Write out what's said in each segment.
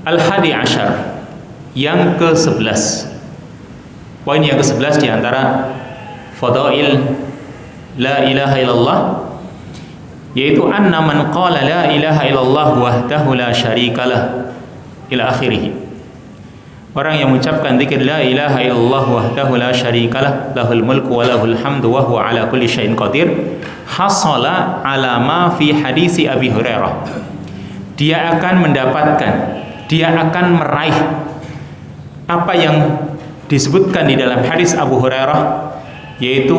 Al-Hadi Ashar, yang ke-11. Poin yang ke-11 di antara fadail la ilaha illallah, yaitu anna man qala la ilaha illallah wahdahu la syarikalah ila akhirih. Orang yang mengucapkan zikir la ilaha illallah wahdahu la syarikalah lahul mulku wa lahul hamdu wa huwa ala kulli syai'in qadir, hasala ala ma fi hadisi Abi Hurairah. Dia akan mendapatkan, dia akan meraih apa yang disebutkan di dalam hadis Abu Hurairah, yaitu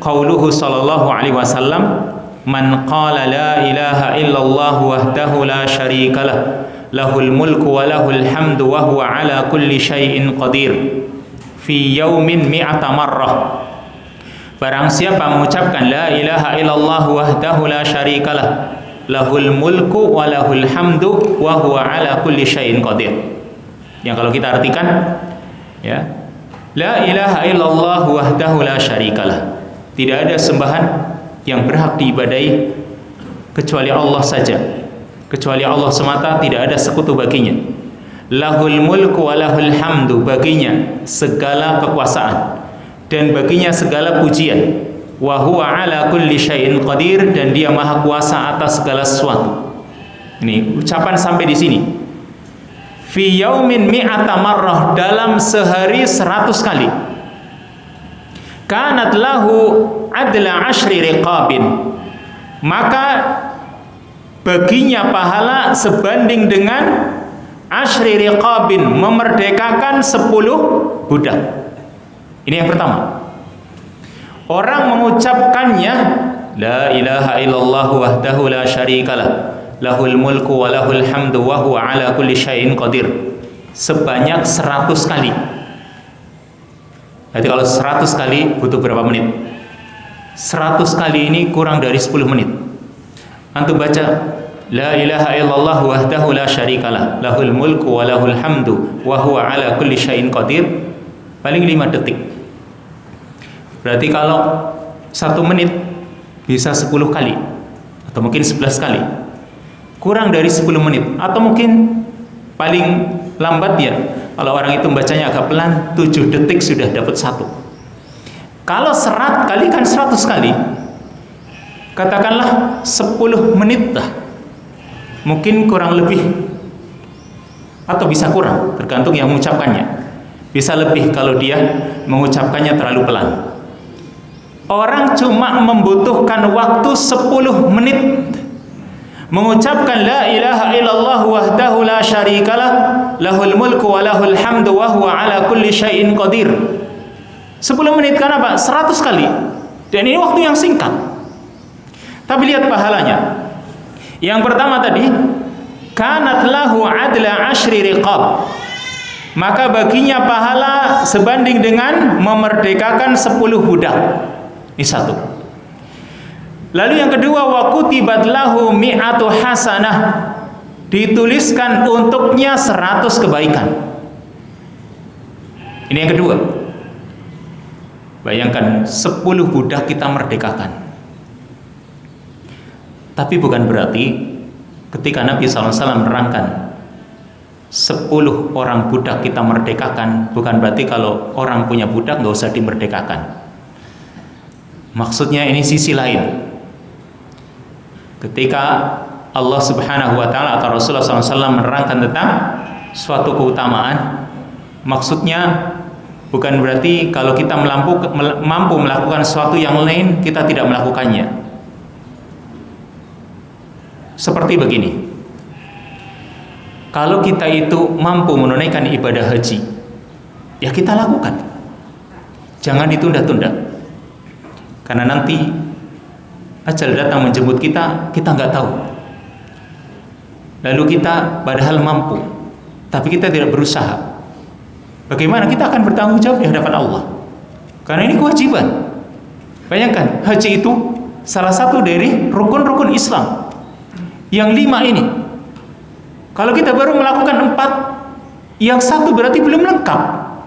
qauluhu sallallahu alaihi wasallam, man qala la ilaha illallah wahdahu la syarikalah lahul mulku wa lahul hamdu wa huwa ala kulli syai'in qadir fi yaumin mi'ata marrah. Barang siapa mengucapkan la ilaha illallah wahdahu la syarikalah lahul mulku wa lahul hamdu wa huwa ala kulli syai'in qadir. Yang kalau kita artikan, ya, la ilaha illallah wahdahu la syarikalah, tidak ada sembahan yang berhak diibadahi kecuali Allah saja, kecuali Allah semata, tidak ada sekutu baginya. Lahul mulku wa lahul hamdu, baginya segala kekuasaan dan baginya segala pujian. Wa huwa ala kulli syai'in qadir, dan dia maha kuasa atas segala sesuatu. Ini ucapan sampai di sini. Fi yaumin mi'ata marrah, dalam sehari 100 kali. Kanat lahu adla ashri riqabin, maka baginya pahala sebanding dengan ashri riqabin, memerdekakan 10 budak. Ini yang pertama. Orang mengucapkannya la ilaha illallah wahdahu la syarikalah lahul mulku wa lahul hamdu wa huwa ala kulli syai'in qadir sebanyak 100 kali. Jadi kalau 100 kali butuh berapa menit? 100 kali ini kurang dari 10 menit. Antum baca la ilaha illallah wahdahu la syarikalah lahul mulku wa lahul hamdu wa huwa ala kulli syai'in qadir, paling 5 detik. Berarti kalau 1 menit bisa 10 kali atau mungkin 11 kali, kurang dari 10 menit, atau mungkin paling lambat ya, kalau orang itu membacanya agak pelan, 7 detik sudah dapat 1. Kalau 100 kali kan 100 kali, katakanlah 10 menit lah, mungkin kurang lebih, atau bisa kurang, tergantung yang mengucapkannya. Bisa lebih kalau dia mengucapkannya terlalu pelan. Orang cuma membutuhkan waktu 10 menit mengucapkan la ilaha illallah wahdahu la syarikalah lahul mulku wa lahul hamdu wa huwa ala kulli syai'in qadir. 10 menit kan apa? 100 kali. Dan ini waktu yang singkat. Tapi lihat pahalanya. Yang pertama tadi, kanat lahu adla ashri riqab, maka baginya pahala sebanding dengan memerdekakan 10 budak. Ini satu. Lalu yang kedua, wa kutibat lahu mi'atu hasanah, dituliskan untuknya 100 kebaikan. Ini yang kedua. Bayangkan 10 budak kita merdekakan. Tapi bukan berarti ketika Nabi SAW menerangkan 10 orang budak kita merdekakan, bukan berarti kalau orang punya budak nggak usah dimerdekakan. Maksudnya ini sisi lain. Ketika Allah Subhanahu wa taala atau Rasulullah SAW menerangkan tentang suatu keutamaan, maksudnya bukan berarti kalau kita mampu melakukan sesuatu yang lain kita tidak melakukannya. Seperti begini, kalau kita itu mampu menunaikan ibadah haji, ya kita lakukan, jangan ditunda-tunda. Karena nanti ajal datang menjemput kita, kita nggak tahu. Lalu kita padahal mampu, tapi kita tidak berusaha. Bagaimana kita akan bertanggung jawab di hadapan Allah? Karena ini kewajiban. Bayangkan, haji itu salah satu dari rukun-rukun Islam yang 5 ini. Kalau kita baru melakukan 4, yang 1 berarti belum lengkap.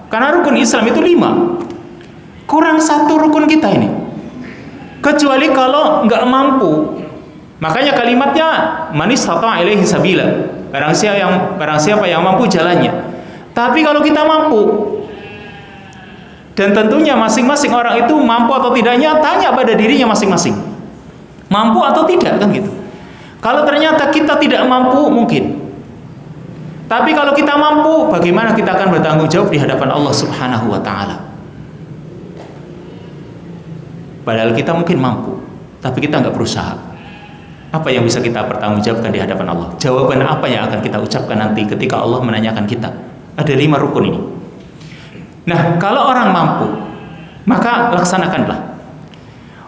Karena rukun Islam itu 5. Kurang 1 rukun kita ini. Kecuali kalau nggak mampu. Makanya kalimatnya man istata'a ilaihi sabila, Barang siapa yang mampu jalannya. Tapi kalau kita mampu, dan tentunya masing-masing orang itu mampu atau tidaknya tanya pada dirinya masing-masing. Mampu atau tidak kan gitu. Kalau ternyata kita tidak mampu mungkin. Tapi kalau kita mampu, bagaimana kita akan bertanggung jawab di hadapan Allah Subhanahu wa taala? Padahal kita mungkin mampu, tapi kita nggak berusaha. Apa yang bisa kita pertanggungjawabkan di hadapan Allah? Jawaban apa yang akan kita ucapkan nanti ketika Allah menanyakan kita? Ada 5 rukun ini. Nah, kalau orang mampu, maka laksanakanlah.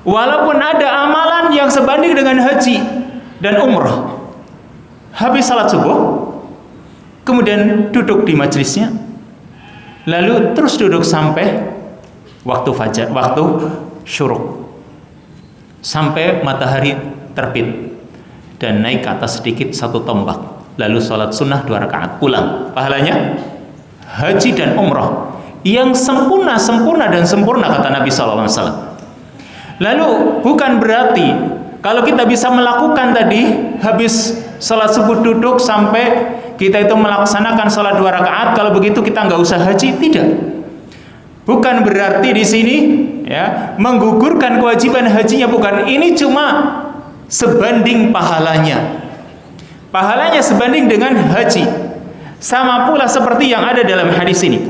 Walaupun ada amalan yang sebanding dengan haji dan umrah. Habis salat subuh, kemudian duduk di majelisnya, lalu terus duduk sampai waktu fajar, waktu syuruk, sampai matahari terbit dan naik ke atas sedikit 1 tombak, lalu sholat sunnah 2 rakaat, pulang. Pahalanya haji dan umrah yang sempurna kata Nabi SAW. Lalu bukan berarti kalau kita bisa melakukan tadi habis sholat subuh duduk sampai kita itu melaksanakan sholat 2 rakaat, kalau begitu kita nggak usah haji, tidak. Bukan berarti di sini ya menggugurkan kewajiban hajinya, bukan. Ini cuma sebanding pahalanya. Pahalanya sebanding dengan haji. Sama pula seperti yang ada dalam hadis ini.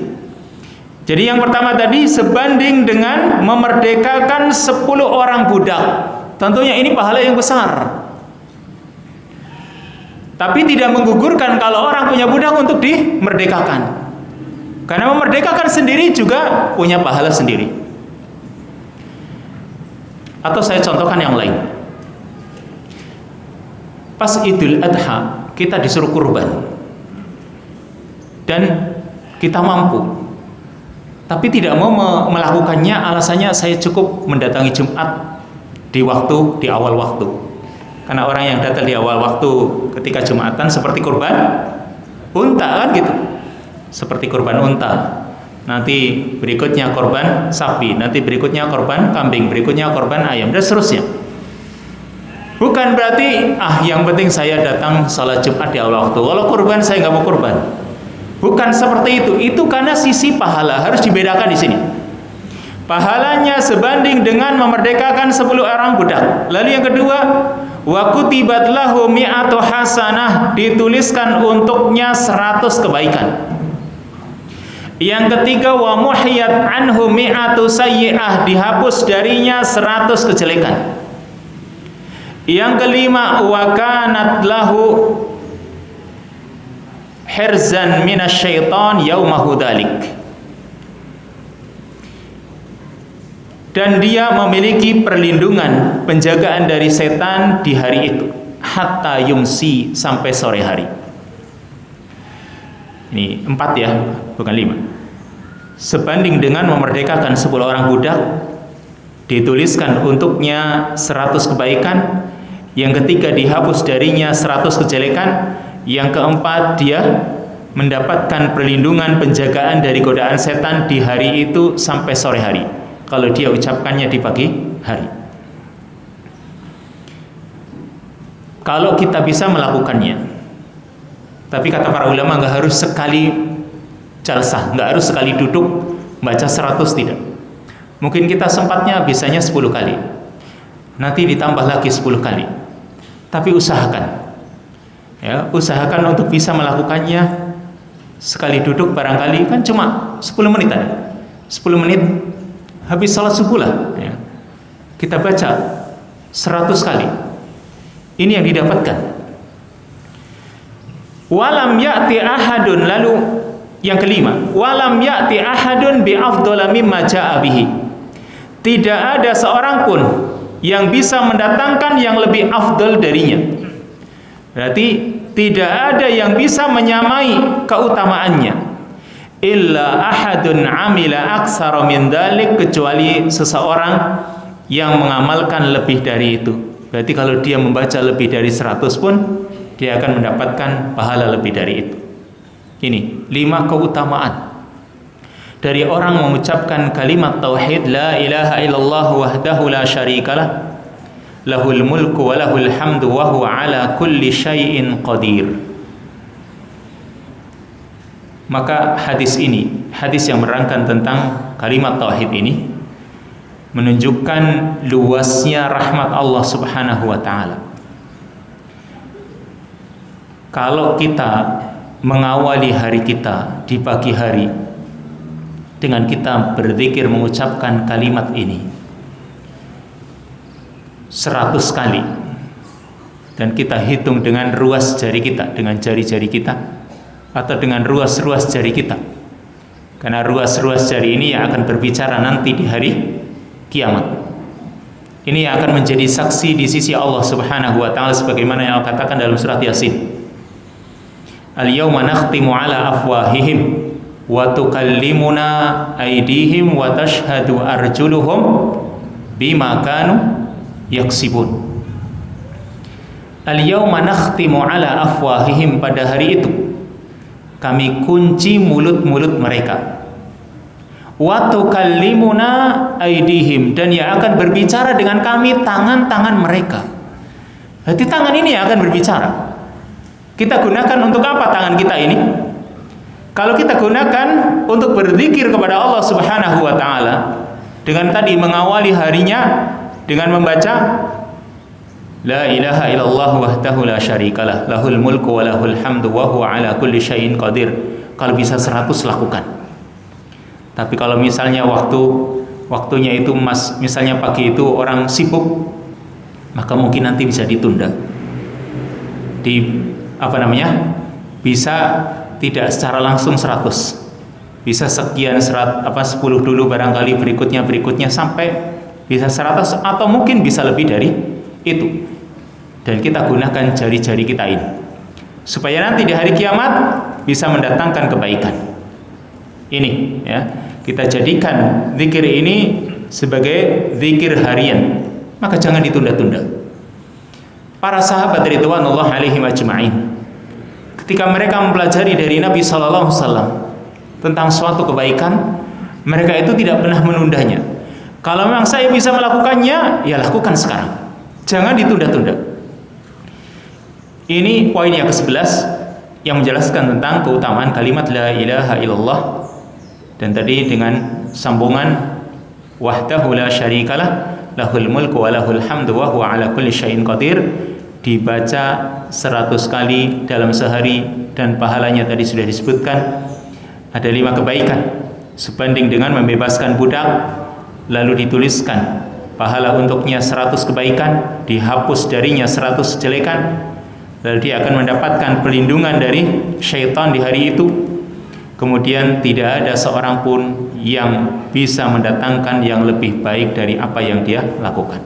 Jadi yang pertama tadi sebanding dengan memerdekakan 10 orang budak. Tentunya ini pahala yang besar. Tapi tidak menggugurkan kalau orang punya budak untuk dimerdekakan. Karena memerdekakan sendiri juga punya pahala sendiri. Atau saya contohkan yang lain. Pas Idul Adha kita disuruh kurban. Dan kita mampu. Tapi tidak mau melakukannya, alasannya saya cukup mendatangi Jumat di awal waktu. Karena orang yang datang di awal waktu ketika Jumatan seperti kurban unta kan gitu. Seperti kurban unta. Nanti berikutnya korban sapi, nanti berikutnya korban kambing, berikutnya korban ayam, dan seterusnya. Bukan berarti yang penting saya datang salat Jumat di awal waktu. Kalau kurban saya nggak mau kurban. Bukan seperti itu. Itu karena sisi pahala harus dibedakan di sini. Pahalanya sebanding dengan memerdekakan 10 orang budak. Lalu yang kedua, wa kutibat lahu mi'atu hasanah, dituliskan untuknya 100 kebaikan. Yang ketiga, wa muhiyat anhu mi'atu sayyi'ah, dihapus darinya 100 kejelekan. Yang kelima, wa kanat lahu hirzan minasyaitan yaumahu dzalik, dan dia memiliki perlindungan, penjagaan dari setan di hari itu, hatta yumsi, sampai sore hari. Ini 4 ya, bukan 5. Sebanding dengan memerdekakan 10 orang budak, dituliskan untuknya 100 kebaikan. Yang ketiga, dihapus darinya 100 kejelekan. Yang keempat, dia mendapatkan perlindungan, penjagaan dari godaan setan di hari itu sampai sore hari, kalau dia ucapkannya di pagi hari. Kalau kita bisa melakukannya. Tapi kata para ulama nggak harus sekali jalsah, nggak harus sekali duduk baca 100, tidak. Mungkin kita sempatnya bisanya 10 kali, nanti ditambah lagi 10 kali. Tapi usahakan, ya, usahakan untuk bisa melakukannya. Sekali duduk barangkali kan cuma 10 menit aja. 10 menit habis salat subuh lah, ya. Kita baca 100 kali. Ini yang didapatkan. Walam ya'ti ahadun, lalu yang kelima, walam ya'ti ahadun bi afdhala mimma ja'a bihi. Tidak ada seorang pun yang bisa mendatangkan yang lebih afdal darinya. Berarti tidak ada yang bisa menyamai keutamaannya. Illa ahadun amila aksara min dzalik, kecuali seseorang yang mengamalkan lebih dari itu. Berarti kalau dia membaca lebih dari 100 pun dia akan mendapatkan pahala lebih dari itu. Ini 5 keutamaan dari orang mengucapkan kalimat tauhid la ilaha illallah wahdahu la syarikalah, lahul mulku wa lahul hamdu wa huwa ala kulli syai'in qadir. Maka hadis ini, hadis yang menerangkan tentang kalimat tauhid ini, menunjukkan luasnya rahmat Allah Subhanahu wa taala. Kalau kita mengawali hari kita di pagi hari dengan kita berzikir mengucapkan kalimat ini 100 kali, dan kita hitung dengan ruas jari kita, dengan jari-jari kita, atau dengan ruas-ruas jari kita, karena ruas-ruas jari ini yang akan berbicara nanti di hari kiamat. Ini yang akan menjadi saksi di sisi Allah Subhanahu wa taala, sebagaimana yang Allah katakan dalam surat Yasin, al-yawma nakhtimu ala afwahihim wa tukallimuna aydihim wa tashhadu arjuluhum bima kanu yaksibun. Al-yawma nakhtimu ala afwahihim, pada hari itu kami kunci mulut-mulut mereka. Wa tukallimuna aydihim, dan yang akan berbicara dengan kami tangan-tangan mereka. Jadi tangan ini yang akan berbicara. Kita gunakan untuk apa tangan kita ini? Kalau kita gunakan untuk berzikir kepada Allah Subhanahu wa taala, dengan tadi mengawali harinya dengan membaca la ilaha illallah wahdahu la syarikalah, lahul mulku wa lahul hamdu wa huwa ala kulli syai'in qadir. Kalau bisa 100 lakukan. Tapi kalau misalnya waktunya itu misalnya pagi itu orang sibuk, maka mungkin nanti bisa ditunda. Bisa tidak secara langsung 100. Bisa sekian 10 dulu, barangkali berikutnya sampai bisa 100, atau mungkin bisa lebih dari itu. Dan kita gunakan jari-jari kita ini supaya nanti di hari kiamat bisa mendatangkan kebaikan. Ini ya, kita jadikan zikir ini sebagai zikir harian, maka jangan ditunda-tunda. Para sahabat ridwanullah alaihim ajma'in, ketika mereka mempelajari dari Nabi sallallahu alaihi wasallam tentang suatu kebaikan, mereka itu tidak pernah menundanya. Kalau memang saya bisa melakukannya, ya lakukan sekarang. Jangan ditunda-tunda. Ini poin yang ke-11 yang menjelaskan tentang keutamaan kalimat la ilaha illallah, dan tadi dengan sambungan wahdahu la syarikalah, lahul mulku wa lahul hamdu wa huwa ala kulli syai'in qadir, dibaca 100 kali dalam sehari, dan pahalanya tadi sudah disebutkan ada 5 kebaikan sebanding dengan membebaskan budak, lalu dituliskan pahala untuknya 100 kebaikan, dihapus darinya 100 kejelekan, lalu dia akan mendapatkan perlindungan dari syaitan di hari itu. Kemudian tidak ada seorang pun yang bisa mendatangkan yang lebih baik dari apa yang dia lakukan.